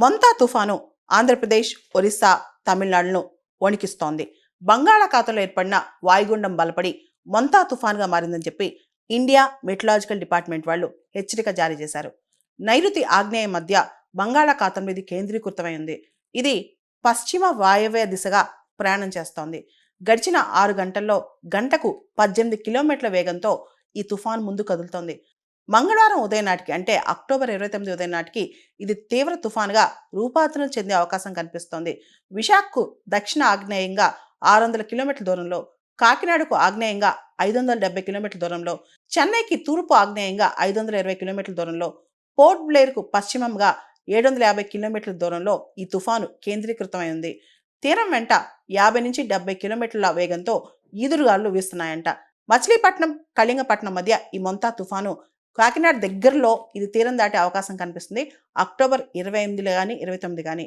మొంతా తుఫాను ఆంధ్రప్రదేశ్, ఒరిస్సా, తమిళనాడును వణికిస్తోంది. బంగాళాఖాతంలో ఏర్పడిన వాయుగుండం బలపడి మొంతా తుఫాన్గా మారిందని చెప్పి ఇండియా మెట్రలాజికల్ డిపార్ట్మెంట్ వాళ్ళు హెచ్చరిక జారీ చేశారు. నైరుతి ఆగ్నేయ మధ్య బంగాళాఖాతంలో ఇది కేంద్రీకృతమై ఉంది. ఇది పశ్చిమ వాయవ్య దిశగా ప్రయాణం చేస్తోంది. గడిచిన 6 గంటల్లో గంటకు 18 కిలోమీటర్ల వేగంతో ఈ తుఫాన్ ముందు కదులుతోంది. మంగళవారం ఉదయం నాటికి అంటే అక్టోబర్ 29 ఉదయం నాటికి ఇది తీవ్ర తుఫానుగా రూపాంతరం చెందే అవకాశం కనిపిస్తోంది. విశాఖకు దక్షిణ ఆగ్నేయంగా 600 కిలోమీటర్ల దూరంలో, కాకినాడకు ఆగ్నేయంగా 570 కిలోమీటర్ల దూరంలో, చెన్నైకి తూర్పు ఆగ్నేయంగా 520 కిలోమీటర్ల దూరంలో, పోర్ట్ బ్లేర్కు పశ్చిమంగా 750 కిలోమీటర్ల దూరంలో ఈ తుఫాను కేంద్రీకృతమై ఉంది. తీరం వెంట 50 నుంచి 70 కిలోమీటర్ల వేగంతో ఈదురుగాలులు వీస్తున్నాయంట. మచిలీపట్నం, కళింగపట్నం మధ్య ఈ మొంతా తుఫాను కాకినాడ దగ్గరలో ఇది తీరం దాటే అవకాశం కనిపిస్తుంది. అక్టోబర్ 28 కానీ 29 కానీ